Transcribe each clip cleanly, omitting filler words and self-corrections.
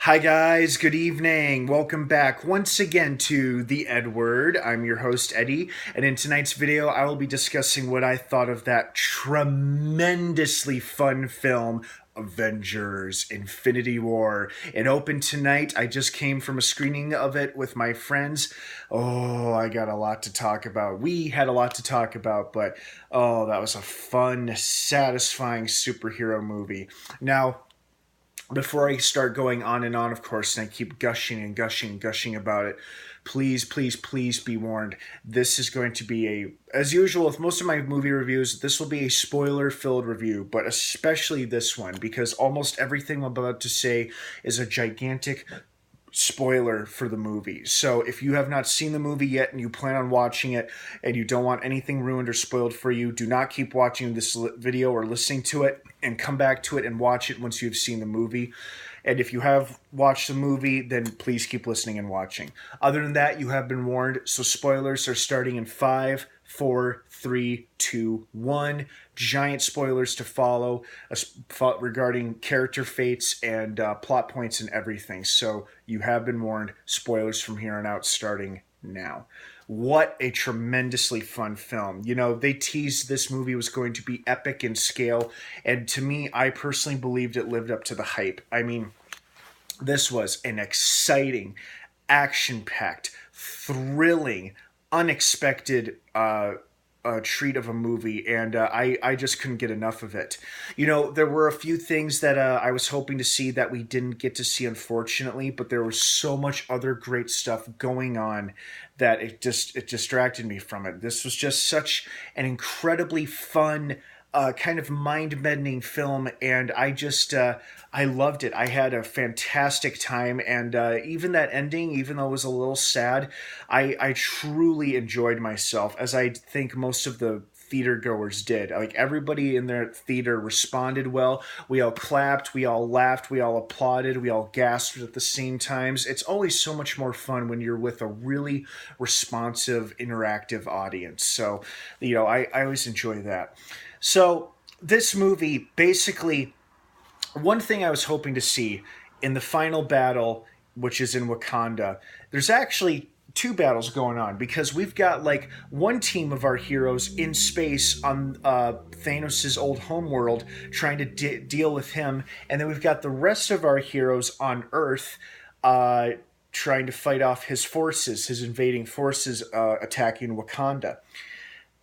Hi, guys. Good evening. Welcome back once again to the EdWord. I'm your host, Eddie, and in tonight's video, I will be discussing what I thought of that tremendously fun film, Avengers Infinity War. It opened tonight. I just came from a screening of it with my friends. Oh, I got a lot to talk about. We had a lot to talk about, but oh, that was a fun, satisfying superhero movie. Now, before I start going on and on, of course, and I keep gushing and gushing and gushing about it, please, please, please be warned. This is going to be as usual with most of my movie reviews, this will be a spoiler-filled review, but especially this one, because almost everything I'm about to say is a gigantic spoiler for the movie. So if you have not seen the movie yet and you plan on watching it and you don't want anything ruined or spoiled for you, do not keep watching this video or listening to it, and come back to it and watch it once you've seen the movie. And if you have watched the movie, then please keep listening and watching. Other than that, you have been warned. So spoilers are starting in 5, 4, 3, 2, 1. Giant spoilers to follow regarding character fates and plot points and everything. So you have been warned. Spoilers from here on out starting now. What a tremendously fun film. You know, they teased this movie was going to be epic in scale, and to me, I personally believed it lived up to the hype. I mean, this was an exciting, action-packed, thrilling, unexpected treat of a movie, and I just couldn't get enough of it. You know, there were a few things that I was hoping to see that we didn't get to see, unfortunately, but there was so much other great stuff going on that it distracted me from it. This was just such an incredibly fun, kind of mind-bending film, and I loved it. I had a fantastic time, and even that ending, even though it was a little sad, I truly enjoyed myself, as I think most of the theater goers did. Like, everybody in their theater responded well. We all clapped, we all laughed, we all applauded, we all gasped at the same times. It's always so much more fun when you're with a really responsive, interactive audience. So, you know, I always enjoy that. So this movie, basically, one thing I was hoping to see in the final battle, which is in Wakanda, there's actually two battles going on, because we've got like one team of our heroes in space on Thanos' old homeworld trying to deal with him, and then we've got the rest of our heroes on Earth trying to fight off his forces, his invading forces attacking Wakanda.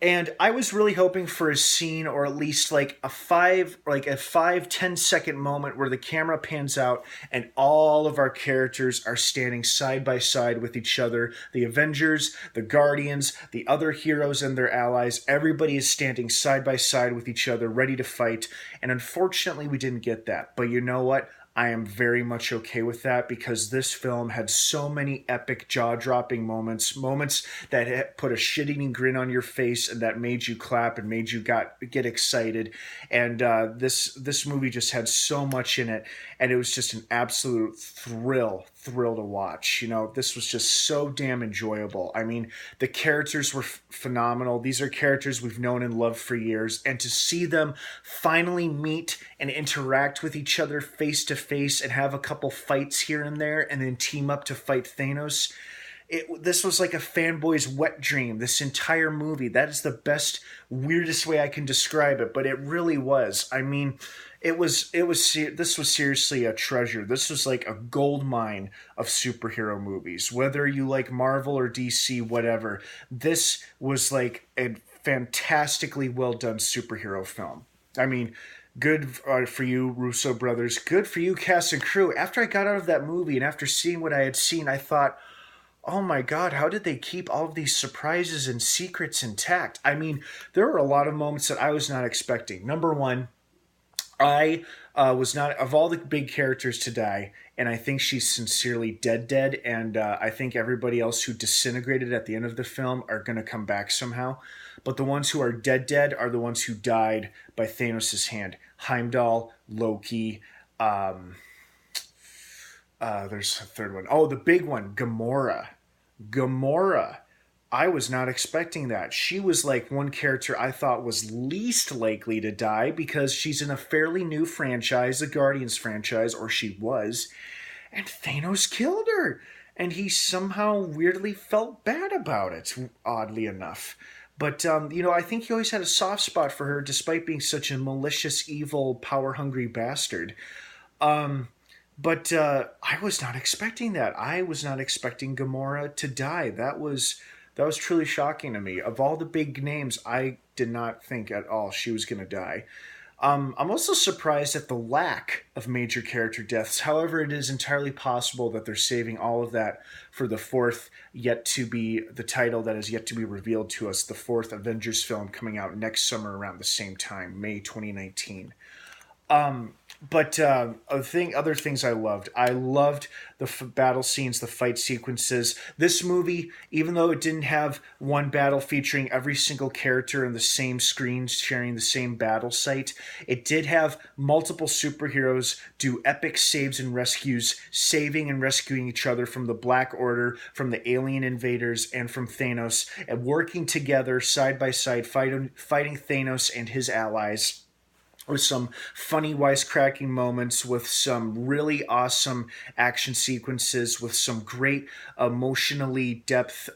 And I was really hoping for a scene, or at least like a 5-10 second moment where the camera pans out and all of our characters are standing side by side with each other. The Avengers, the Guardians, the other heroes and their allies, everybody is standing side by side with each other, ready to fight. And unfortunately, we didn't get that. But you know what? I am very much okay with that, because this film had so many epic, jaw-dropping moments that put a shit-eating grin on your face and that made you clap and made you get excited. And this movie just had so much in it, and it was just an absolute thrill to watch. You know, this was just so damn enjoyable. I mean, the characters were phenomenal. These are characters we've known and loved for years, and to see them finally meet and interact with each other face to face and have a couple fights here and there and then team up to fight Thanos, this was like a fanboy's wet dream, this entire movie. That is the best, weirdest way I can describe it, but it really was. I mean, this was seriously a treasure. This was like a gold mine of superhero movies. Whether you like Marvel or DC, whatever, this was like a fantastically well done superhero film. I mean, good for you, Russo brothers. Good for you, cast and crew. After I got out of that movie and after seeing what I had seen, I thought, oh my God, how did they keep all of these surprises and secrets intact? I mean, there were a lot of moments that I was not expecting. Number one, I was not, of all the big characters to die, and I think she's sincerely dead, and I think everybody else who disintegrated at the end of the film are going to come back somehow. But the ones who are dead are the ones who died by Thanos' hand. Heimdall, Loki, there's a third one. Oh, the big one, Gamora. I was not expecting that. She was like one character I thought was least likely to die, because she's in a fairly new franchise, the Guardians franchise, or she was. and Thanos killed her. And he somehow weirdly felt bad about it, oddly enough. But, I think he always had a soft spot for her despite being such a malicious, evil, power hungry bastard. Um, but I was not expecting that. I was not expecting Gamora to die. That was truly shocking to me. Of all the big names, I did not think at all she was going to die. I'm also surprised at the lack of major character deaths. However, it is entirely possible that they're saving all of that for the fourth, yet to be the title that is yet to be revealed to us, the fourth Avengers film coming out next summer around the same time, May 2019. But other things I loved. I loved the battle scenes, the fight sequences. This movie, even though it didn't have one battle featuring every single character in the same screen sharing the same battle site, it did have multiple superheroes do epic saves and rescues, saving and rescuing each other from the Black Order, from the alien invaders, and from Thanos, and working together side by side, fighting Thanos and his allies, with some funny wisecracking moments, with some really awesome action sequences, with some great emotionally depth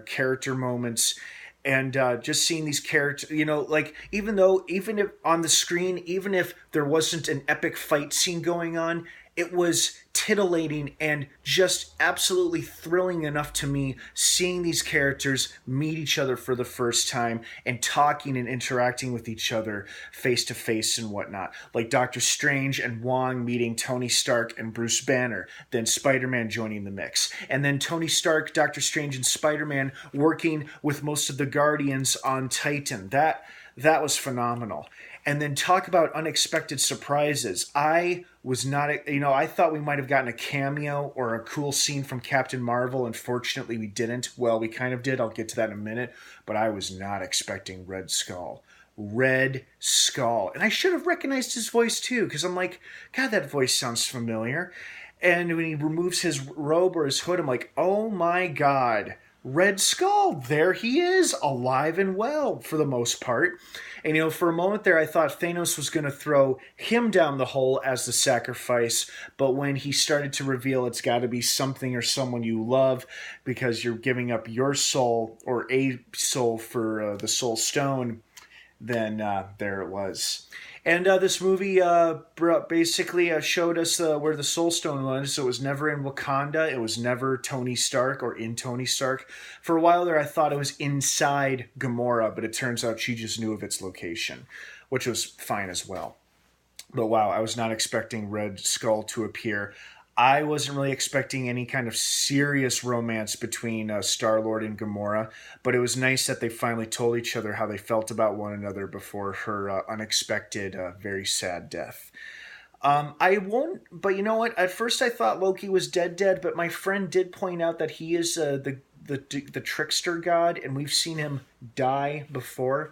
character moments. And just seeing these characters, like even if on the screen, even if there wasn't an epic fight scene going on, it was titillating and just absolutely thrilling enough to me seeing these characters meet each other for the first time and talking and interacting with each other face to face and whatnot. Like Doctor Strange and Wong meeting Tony Stark and Bruce Banner, then Spider-Man joining the mix. And then Tony Stark, Doctor Strange, and Spider-Man working with most of the Guardians on Titan. That was phenomenal. And then talk about unexpected surprises. I was not, I thought we might have gotten a cameo or a cool scene from Captain Marvel. Unfortunately, we didn't. Well, we kind of did. I'll get to that in a minute. But I was not expecting Red Skull. Red Skull. And I should have recognized his voice too, because I'm like, God, that voice sounds familiar. And when he removes his robe or his hood, I'm like, oh my God. Red Skull, there he is, alive and well for the most part. And for a moment there, I thought Thanos was going to throw him down the hole as the sacrifice. But when he started to reveal it's got to be something or someone you love because you're giving up your soul or a soul for the Soul Stone, then there it was. And this movie basically showed us where the Soul Stone was. So it was never in Wakanda. It was never Tony Stark or in Tony Stark. For a while there, I thought it was inside Gamora, but it turns out she just knew of its location, which was fine as well. But wow, I was not expecting Red Skull to appear. I wasn't really expecting any kind of serious romance between Star-Lord and Gamora, but it was nice that they finally told each other how they felt about one another before her unexpected, very sad death. I won't, but you know what? At first I thought Loki was dead, but my friend did point out that he is the trickster god, and we've seen him die before.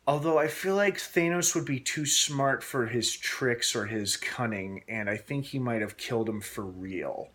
Although I feel like Thanos would be too smart for his tricks or his cunning, and I think he might have killed him for real.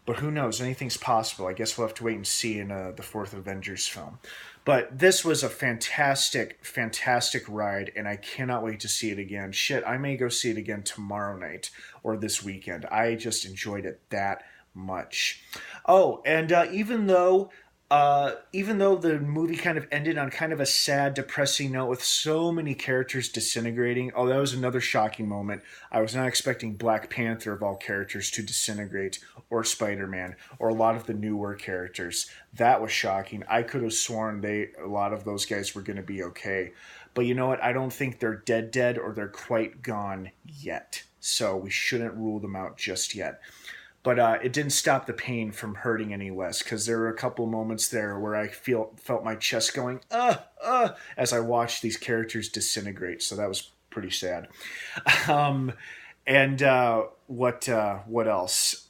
But who knows? Anything's possible. I guess we'll have to wait and see in the fourth Avengers film. But this was a fantastic, fantastic ride, and I cannot wait to see it again. Shit, I may go see it again tomorrow night or this weekend. I just enjoyed it that much. Oh, and even though the movie kind of ended on kind of a sad, depressing note with so many characters disintegrating, that was another shocking moment. I was not expecting Black Panther, of all characters, to disintegrate, or Spider-Man, or a lot of the newer characters. That was shocking. I could have sworn a lot of those guys were going to be okay. But you know what? I don't think they're dead, or they're quite gone yet. So we shouldn't rule them out just yet. But it didn't stop the pain from hurting any less, because there were a couple moments there where I felt my chest going, as I watched these characters disintegrate. So that was pretty sad. And what else?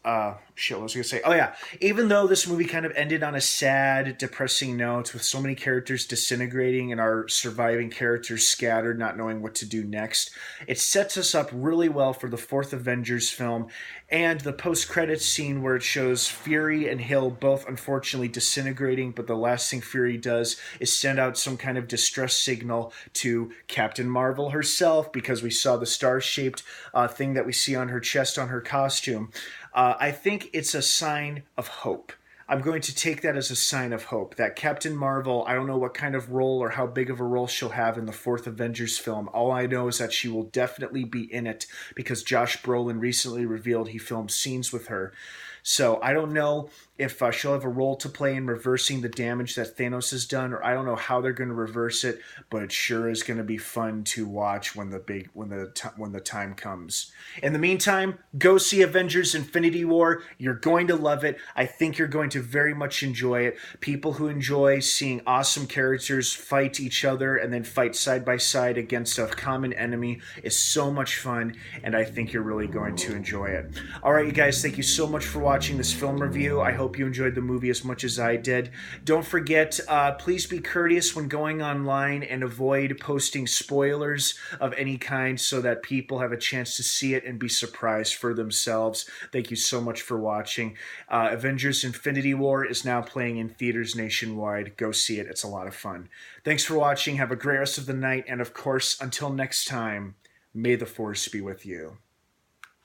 What was I going to say? Oh, yeah. Even though this movie kind of ended on a sad, depressing note with so many characters disintegrating and our surviving characters scattered, not knowing what to do next, it sets us up really well for the fourth Avengers film and the post-credits scene where it shows Fury and Hill both unfortunately disintegrating, but the last thing Fury does is send out some kind of distress signal to Captain Marvel herself, because we saw the star-shaped thing that we see on her chest best on her costume. I think it's a sign of hope. I'm going to take that as a sign of hope that Captain Marvel, I don't know what kind of role or how big of a role she'll have in the fourth Avengers film. All I know is that she will definitely be in it because Josh Brolin recently revealed he filmed scenes with her. So I don't know if she'll have a role to play in reversing the damage that Thanos has done, or I don't know how they're going to reverse it, but it sure is going to be fun to watch when the time comes. In the meantime, go see Avengers: Infinity War. You're going to love it. I think you're going to very much enjoy it. People who enjoy seeing awesome characters fight each other and then fight side by side against a common enemy is so much fun, and I think you're really going to enjoy it. All right, you guys, thank you so much for watching this film review. I hope you enjoyed the movie as much as I did. Don't forget, please be courteous when going online and avoid posting spoilers of any kind so that people have a chance to see it and be surprised for themselves. Thank you so much for watching. Avengers: Infinity War is now playing in theaters nationwide. Go see it. It's a lot of fun. Thanks for watching. Have a great rest of the night. And of course, until next time, may the Force be with you.